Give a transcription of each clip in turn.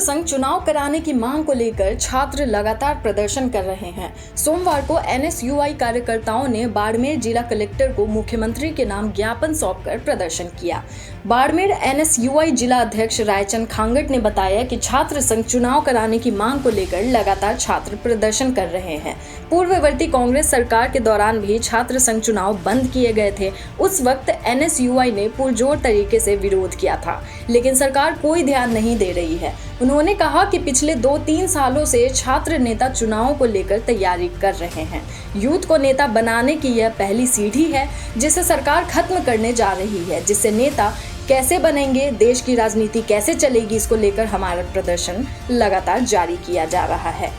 संघ चुनाव कराने की मांग को लेकर छात्र लगातार प्रदर्शन कर रहे हैं। सोमवार को एनएसयूआई कार्यकर्ताओं ने बाड़मेर जिला कलेक्टर को मुख्यमंत्री के नाम ज्ञापन सौंपकर प्रदर्शन किया। बाड़मेर एनएसयूआई जिला अध्यक्ष रायचंद खांगट ने बताया कि छात्र संघ चुनाव कराने की मांग को लेकर लगातार छात्र प्रदर्शन कर रहे हैं। पूर्ववर्ती कांग्रेस सरकार के दौरान भी छात्र संघ चुनाव बंद किए गए थे। उस वक्त एनएसयूआई ने पुरजोर तरीके से विरोध किया था, लेकिन सरकार कोई ध्यान नहीं दे रही है। उन्होंने कहा कि पिछले 2-3 सालों से छात्र नेता चुनाव को लेकर तैयारी कर रहे हैं। यूथ को नेता बनाने की यह पहली सीढ़ी है जिसे सरकार खत्म करने जा रही है। जिससे नेता कैसे बनेंगे, देश की राजनीति कैसे चलेगी, इसको लेकर हमारा प्रदर्शन लगातार जारी किया जा रहा है।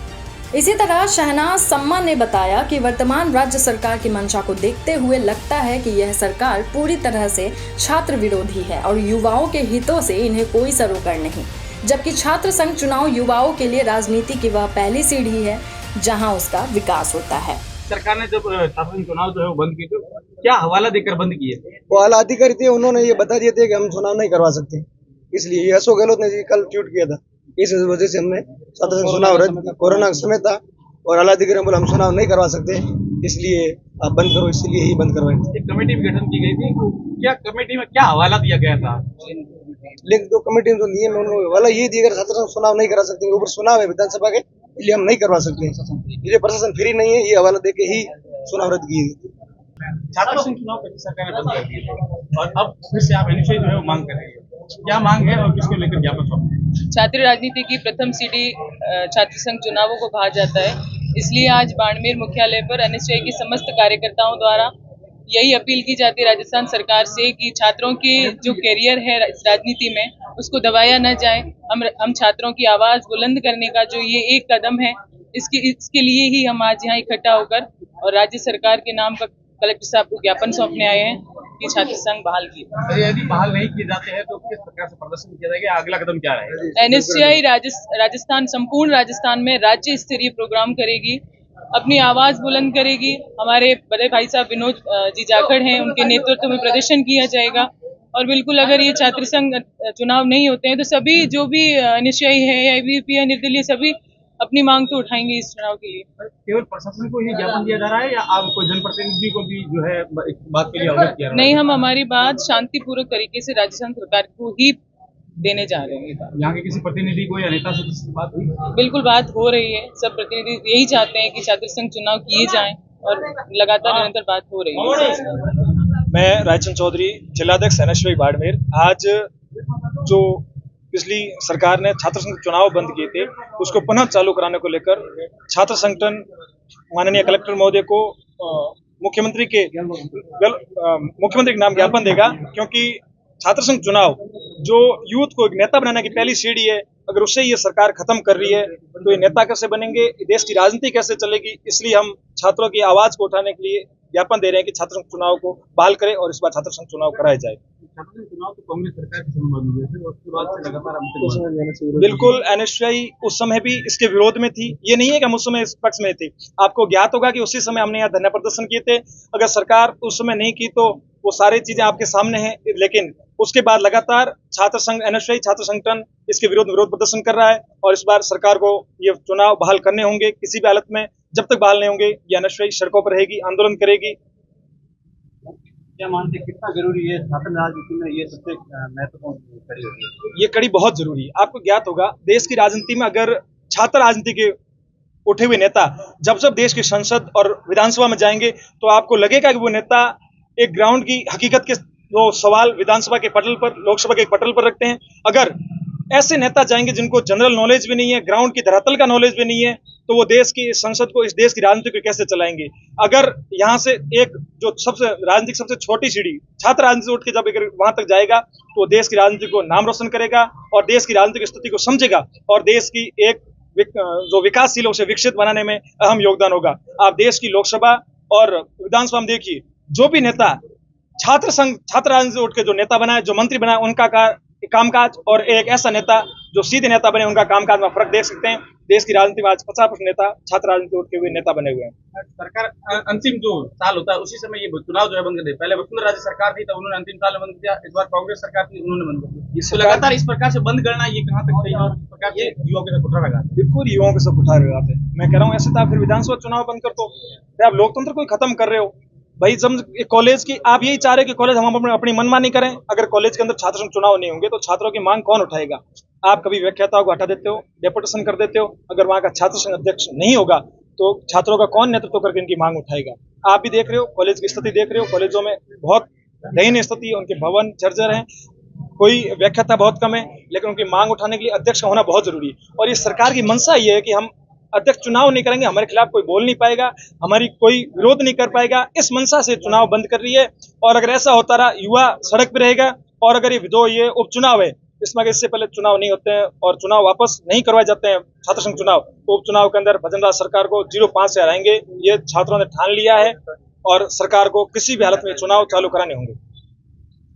इसी तरह शहनाज सम्मा ने बताया कि वर्तमान राज्य सरकार की मंशा को देखते हुए लगता है कि यह सरकार पूरी तरह से छात्र विरोधी है और युवाओं के हितों से इन्हें कोई सरोकार नहीं। जबकि छात्र संघ चुनाव युवाओं के लिए राजनीति की वह पहली सीढ़ी है जहां उसका विकास होता है। सरकार ने जब छात्र संघ चुनाव जो है वो बंद किए तो क्या हवाला देकर बंद किए? वो आला अधिकारी थे, उन्होंने ये बता दिए थे कि हम चुनाव नहीं करवा सकते। इसलिए अशोक गहलोत ने जी कल ट्वीट किया था, इस वजह से हमने छात्र संघ चुनाव रद्द, कोरोना का समय था और आला अधिकारी बोला हम चुनाव नहीं करवा सकते, इसलिए आप बंद करो, इसलिए ही बंद करवाए। एक कमेटी भी गठन की गई थी, क्या कमेटी में क्या हवाला दिया गया था? लेकिन तो कमेटी में जो नियम है उन्होंने वाला ये दिया, अगर छात्र संघ चुनाव नहीं करा सकते, ऊपर चुनाव है विधानसभा के, इसलिए हम नहीं करवा सकते। इसलिए प्रशासन फ्री नहीं है, ये हवाला देके ही चुनाव रद्द किए। छात्र संघ चुनाव पहले सरकार ने बंद कर दिए और अब फिर से आप एनएसयूआई जो है वो मांग कर रही है, क्या मांग है और किसको लेकर ज्ञापन सौंपे? छात्र राजनीति की प्रथम सीढ़ी छात्र संघ चुनावों को कहा जाता है। इसलिए आज बाड़मेर मुख्यालय पर एनएसयूआई के समस्त कार्यकर्ताओं द्वारा यही अपील की जाती है राजस्थान सरकार से कि छात्रों के जो कैरियर है राजनीति में उसको दबाया न जाए। हम छात्रों की आवाज बुलंद करने का जो ये एक कदम है, इसके लिए ही हम आज यहाँ इकट्ठा होकर और राज्य सरकार के नाम का कलेक्टर साहब को ज्ञापन सौंपने आए हैं कि छात्र संघ बहाल किए। यदि बहाल नहीं किए जाते हैं तो किस प्रकार से प्रदर्शन किया जाएगा, अगला कदम क्या रहेगा? एनएसयूआई राजस्थान, संपूर्ण राजस्थान में राज्य स्तरीय प्रोग्राम करेगी, अपनी आवाज बुलंद करेगी। हमारे बड़े भाई साहब विनोद जी जाखड़ हैं, उनके नेतृत्व में प्रदर्शन किया जाएगा। और बिल्कुल अगर ये छात्र संघ चुनाव नहीं होते हैं तो सभी जो भी एनएसयूआई है या एबीवीपी है, निर्दलीय, सभी अपनी मांग तो उठाएंगे इस चुनाव के लिए। केवल प्रशासन को ही ज्ञापन दिया जा रहा है या आपको जनप्रतिनिधि को भी जो है इस बात के लिए अवगत किया? नहीं, हम हमारी बात शांतिपूर्वक तरीके से राजस्थान सरकार को ही देने जा रहे हैं। यहाँ के किसी प्रतिनिधि को या नेता से बात हुई? बिल्कुल बात हो रही है, सब प्रतिनिधि यही चाहते हैं कि छात्र संघ चुनाव किए जाएं और लगातार निरंतर बात हो रही है। मैं रायचंद चौधरी, जिलाध्यक्ष एनएसयूआई बाड़मेर। आज जो पिछली सरकार ने छात्र संघ चुनाव बंद किए थे उसको पुनः चालू कराने को लेकर छात्र संगठन माननीय कलेक्टर महोदय को मुख्यमंत्री के नाम ज्ञापन देगा, क्योंकि छात्र संघ चुनाव जो यूथ को एक नेता बनाने की पहली सीढ़ी है, अगर उससे ये सरकार खत्म कर रही है तो ये नेता कैसे बनेंगे, देश की राजनीति कैसे चलेगी। इसलिए हम छात्रों की आवाज को उठाने के लिए ज्ञापन दे रहे हैं कि छात्र संघ चुनाव को बहाल करें और इस बार छात्र संघ चुनाव कराया जाए। छात्र संघ चुनाव तो कांग्रेस सरकार के समय बंद हुए थे और उसके बाद से लगातार बिल्कुल एनएसयूआई उस समय भी इसके विरोध में थी। ये नहीं है कि हम उस समय इस पक्ष में थे। आपको ज्ञात होगा कि उसी समय हमने यहाँ धरना प्रदर्शन किए थे। अगर सरकार उस समय नहीं की तो वो सारी चीजें आपके सामने हैं, लेकिन उसके बाद लगातार छात्र संघ एनएसयूआई छात्र संगठन इसके विरोध प्रदर्शन कर रहा है और इस बार सरकार को ये चुनाव बहाल करने होंगे किसी भी हालत में। जब तक बहाल नहीं होंगे ये एनएसयूआई सड़कों पर रहेगी, आंदोलन करेगी। क्या मानते कितना जरूरी है छात्र राजनीति में ये सबसे महत्वपूर्ण कड़ी होती है? ये कड़ी बहुत जरूरी है। आपको ज्ञात होगा देश की राजनीति में अगर छात्र राजनीति के उठे हुए नेता जब देश की संसद और विधानसभा में जाएंगे तो आपको लगेगा कि वो नेता एक ग्राउंड की हकीकत के वो सवाल विधानसभा के पटल पर, लोकसभा के पटल पर रखते हैं। अगर ऐसे नेता जाएंगे जिनको जनरल नॉलेज भी नहीं है, ग्राउंड की धरातल का नॉलेज भी नहीं है, तो वो देश की संसद को, इस देश की राजनीति को कैसे चलाएंगे। अगर यहाँ से एक जो सबसे राजनीतिक सबसे छोटी सीढ़ी छात्र राजनीति उठ के जब वहां तक जाएगा तो देश की राजनीति को नाम रोशन करेगा और देश की राजनीतिक स्थिति को समझेगा और देश की एक जो विकासशील उसे विकसित बनाने में अहम योगदान होगा। आप देश की लोकसभा और विधानसभा में देखिए, जो भी नेता छात्र राजनीति उठ के जो नेता बनाए, जो मंत्री बनाए, उनका कामकाज और एक ऐसा नेता जो सीधे नेता बने उनका कामकाज में फर्क देख सकते हैं। देश की राजनीति में आज 50% नेता छात्र राजनीति उठ के हुए नेता बने हुए हैं। सरकार अंतिम जो साल होता है उसी समय ये चुनाव जो है बंद कर दिया। पहले वसुंधरा राजे सरकार थी तब उन्होंने अंतिम साल में बंद किया, इस बार कांग्रेस सरकार थी उन्होंने बंद कर दिया। तो लगातार इस प्रकार से बंद करना ये कहाँ तक सही है? इस प्रकार से युवाओं के साथ उठा रहा है। बिल्कुल युवाओं के सब उठा रहे हैं। मैं कह रहा हूँ ऐसे तो आप फिर विधानसभा चुनाव बंद कर दो, आप लोकतंत्र को खत्म कर रहे हो भाई। कॉलेज की आप यही चाह रहे हो कि कॉलेज हम अपनी मनमानी करें। अगर कॉलेज के अंदर छात्र संघ चुनाव नहीं होंगे तो छात्रों की मांग कौन उठाएगा? आप कभी व्याख्याताओं को हटा देते हो, डेपुटेशन कर देते हो। अगर वहां का छात्र संघ अध्यक्ष नहीं होगा तो छात्रों का कौन नेतृत्व करके इनकी मांग उठाएगा? आप भी देख रहे हो, कॉलेज की स्थिति देख रहे हो। कॉलेजों में बहुत दयनीय स्थिति है, उनके भवन जर्जर हैं, कोई व्याख्याता बहुत कम है, लेकिन उनकी मांग उठाने के लिए अध्यक्ष होना बहुत जरूरी है। और ये सरकार की मंशा ये है कि हम अध्यक्ष चुनाव नहीं करेंगे, हमारे खिलाफ कोई बोल नहीं पाएगा, हमारी कोई विरोध नहीं कर पाएगा। इस मंशा से चुनाव बंद कर रही है। और अगर ऐसा होता रहा, युवा सड़क पे रहेगा। और अगर ये उपचुनाव है, इसमें इससे पहले चुनाव नहीं होते हैं और चुनाव वापस नहीं करवाए जाते हैं छात्र संघ चुनाव, तो उपचुनाव के अंदर भजनलाल सरकार को 0-5 से हराएंगे। ये छात्रों ने ठान लिया है और सरकार को किसी भी हालत में चुनाव चालू कराने होंगे।